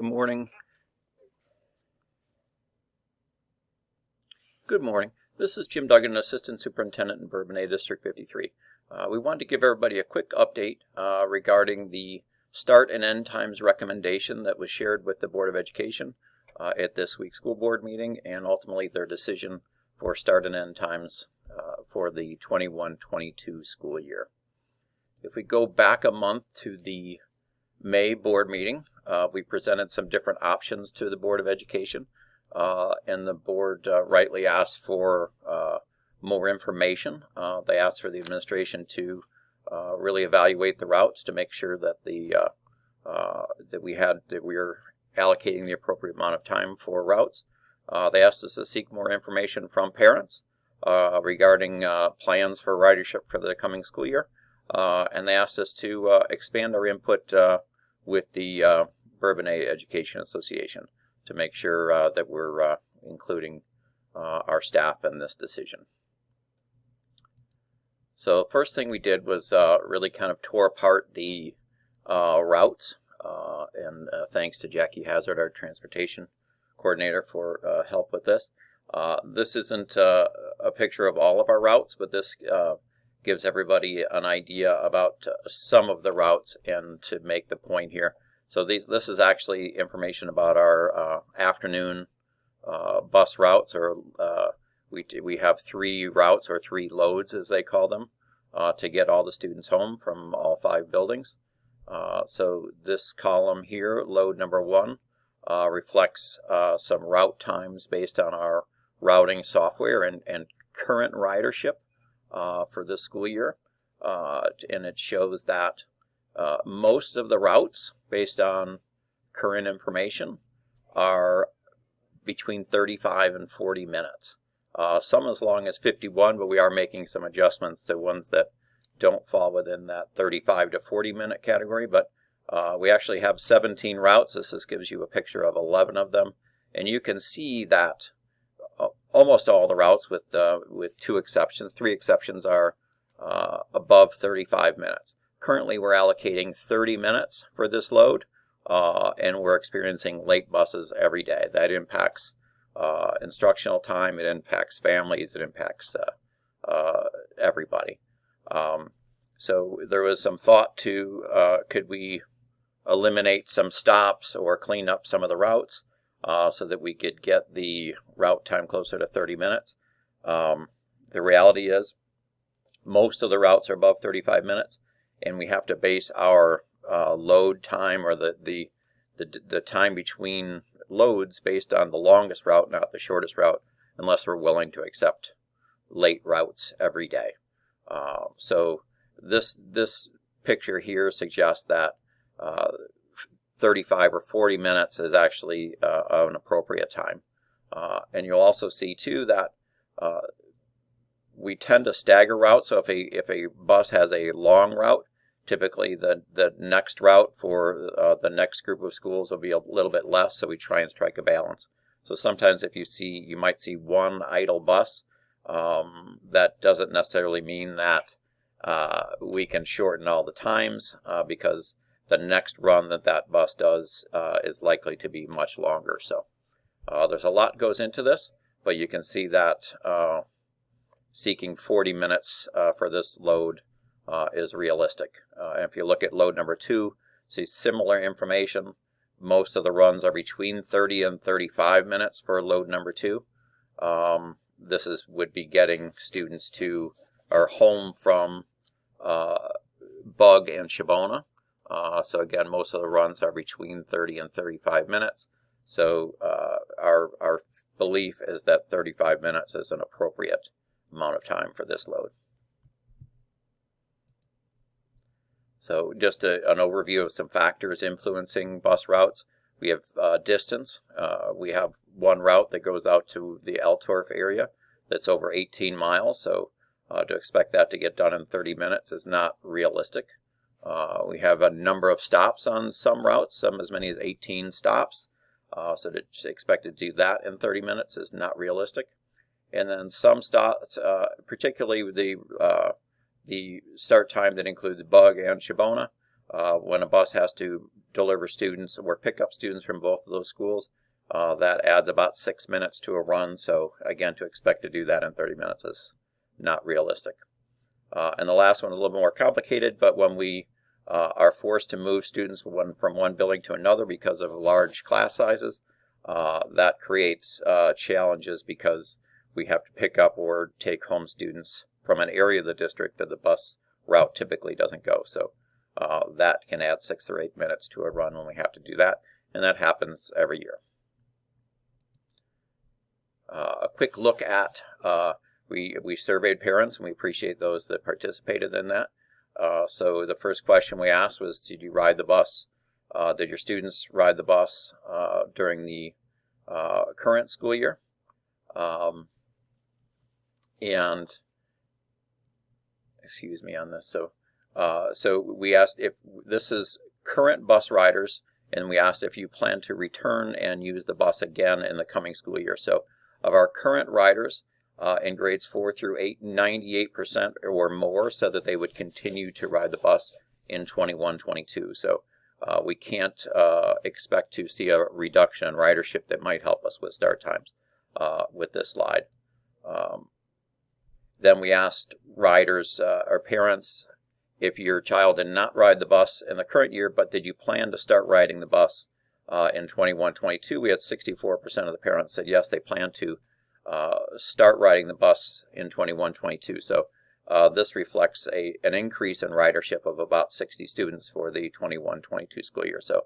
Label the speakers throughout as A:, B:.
A: Good morning. Good morning. This is Jim Duggan, Assistant Superintendent in Bourbonnais District 53. We wanted to give everybody a quick update regarding the start and end times recommendation that was shared with the Board of Education at this week's school board meeting, and ultimately their decision for start and end times for the 21-22 school year. If we go back a month to the May board meeting, we presented some different options to the Board of Education, and the board rightly asked for more information. They asked for the administration to really evaluate the routes to make sure that we were allocating the appropriate amount of time for routes. They asked us to seek more information from parents regarding plans for ridership for the coming school year, and they asked us to expand our input with the Bourbonnais Education Association to make sure that we're including our staff in this decision. So first thing we did was really kind of tore apart the routes, and thanks to Jackie Hazard, our transportation coordinator, for help with this. This isn't a picture of all of our routes, but this gives everybody an idea about some of the routes, and to make the point here. So this is actually information about our afternoon bus routes, or we have 3 routes, or 3 loads as they call them, to get all the students home from all 5 buildings. So this column here, load number 1, reflects some route times based on our routing software and current ridership for this school year, and it shows that most of the routes, based on current information, are between 35 and 40 minutes. Some as long as 51, but we are making some adjustments to ones that don't fall within that 35 to 40 minute category. But we actually have 17 routes. This gives you a picture of 11 of them, and you can see that almost all the routes, with 2 exceptions, 3 exceptions, are above 35 minutes. Currently, we're allocating 30 minutes for this load, and we're experiencing late buses every day. That impacts instructional time, it impacts families, it impacts everybody. So there was some thought to, could we eliminate some stops or clean up some of the routes so that we could get the route time closer to 30 minutes. The reality is most of the routes are above 35 minutes, and we have to base our load time, or the time between loads, based on the longest route, not the shortest route, unless we're willing to accept late routes every day. So this picture here suggests that 35 or 40 minutes is actually an appropriate time. And you'll also see too that we tend to stagger routes. So if a bus has a long route, typically the next route for the next group of schools will be a little bit less, so we try and strike a balance. So sometimes you might see one idle bus. That doesn't necessarily mean that we can shorten all the times, because the next run that bus does is likely to be much longer. So there's a lot goes into this, but you can see that seeking 40 minutes for this load is realistic. And if you look at load number 2, see similar information. Most of the runs are between 30 and 35 minutes for load number 2. This would be getting students to or home from Bug and Shabbona. So again, most of the runs are between 30 and 35 minutes. So our belief is that 35 minutes is an appropriate amount of time for this load. So just an overview of some factors influencing bus routes. We have distance. We have one route that goes out to the Altorf area that's over 18 miles. So to expect that to get done in 30 minutes is not realistic. We have a number of stops on some routes, some as many as 18 stops. So to expect to do that in 30 minutes is not realistic. And then some stops, particularly the start time that includes Bug and Shabbona, When a bus has to deliver students or pick up students from both of those schools, that adds about 6 minutes to a run. So again, to expect to do that in 30 minutes is not realistic. And the last one, a little more complicated, but when we are forced to move students from one building to another because of large class sizes, that creates challenges because we have to pick up or take home students from an area of the district that the bus route typically doesn't go. So that can add 6 or 8 minutes to a run when we have to do that, and that happens every year. A quick look at, we surveyed parents, and we appreciate those that participated in that. So the first question we asked was, did you ride the bus? Did your students ride the bus during the current school year? And excuse me on this. So we asked if this is current bus riders, and we asked if you plan to return and use the bus again in the coming school year. So of our current riders in grades 4 through 8, 98% or more said that they would continue to ride the bus in 21-22. So we can't expect to see a reduction in ridership that might help us with start times with this slide. Then we asked riders or parents if your child did not ride the bus in the current year, but did you plan to start riding the bus in 21-22? We had 64% of the parents said yes, they plan to start riding the bus in 21-22. So this reflects an increase in ridership of about 60 students for the 21-22 school year. So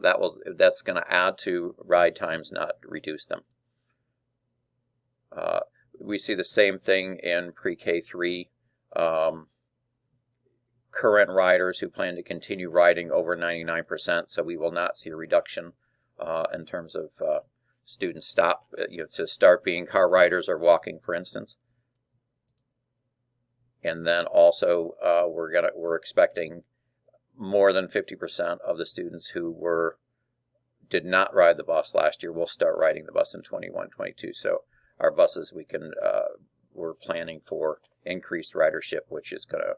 A: that's going to add to ride times, not reduce them. We see the same thing in pre-K 3. Current riders who plan to continue riding over 99%, so we will not see a reduction in terms of students to start being car riders or walking, for instance. And then also we're expecting more than 50% of the students who did not ride the bus last year will start riding the bus in 21-22. So our buses, we're planning for increased ridership, which is going to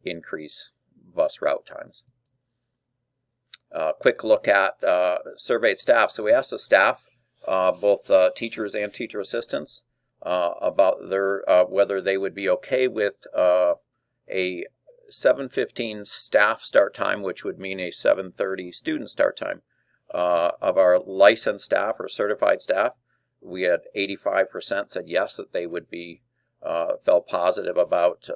A: increase bus route times. Quick look at surveyed staff. So we asked the staff, both teachers and teacher assistants, about whether they would be okay with a 7:15 staff start time, which would mean a 7:30 student start time. Of our licensed staff or certified staff, we had 85% said yes, that they would be felt positive about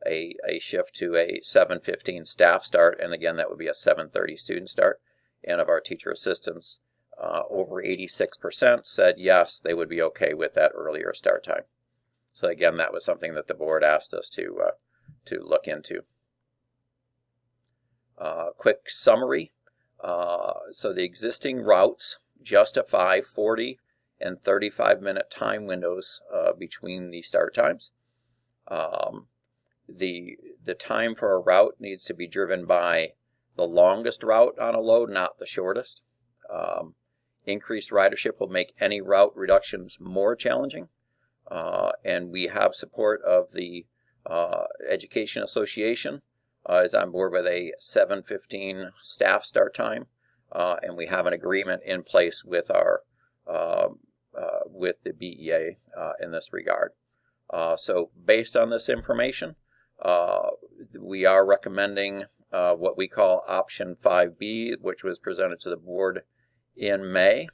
A: a shift to a 7:15 staff start, and again that would be a 7:30 student start. And of our teacher assistants, over 86% said yes, they would be okay with that earlier start time. So again, that was something that the board asked us to look into. Quick summary. So the existing routes justify 40 and 35-minute time windows between the start times. The time for a route needs to be driven by the longest route on a load, not the shortest. Increased ridership will make any route reductions more challenging, and we have support of the Education Association is on board with a 7:15 staff start time, and we have an agreement in place with with the BEA in this regard. So based on this information, we are recommending what we call option 5B, which was presented to the board in May.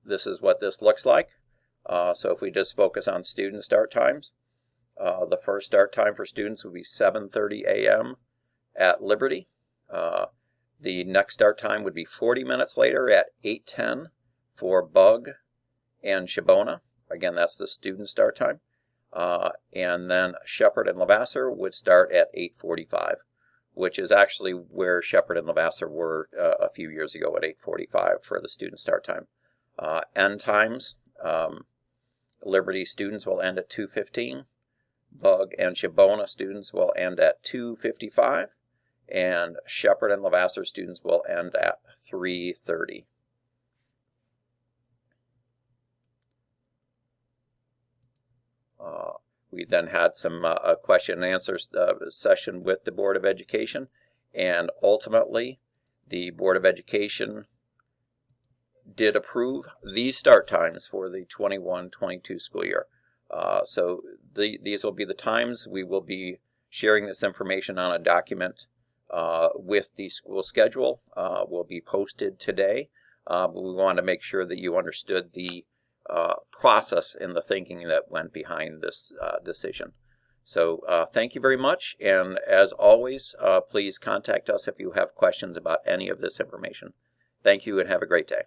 A: This is what this looks like. So if we just focus on student start times, the first start time for students would be 7:30 a.m. at Liberty. The next start time would be 40 minutes later at 8:10 for Bug and Shabbona. Again, that's the student start time. And then Shepherd and Levasseur would start at 8:45, which is actually where Shepherd and Levasseur were a few years ago at 8:45 for the student start time. End times, Liberty students will end at 2:15. Bug and Shabbona students will end at 2:55. And Shepherd and Levasseur students will end at 3:30. We then had some question and answer session with the Board of Education, and ultimately the Board of Education did approve these start times for the 21-22 school year. So these will be the times. We will be sharing this information on a document with the school schedule. Will be posted today, but we want to make sure that you understood the process and the thinking that went behind this decision. So thank you very much, and as always, please contact us if you have questions about any of this information. Thank you and have a great day.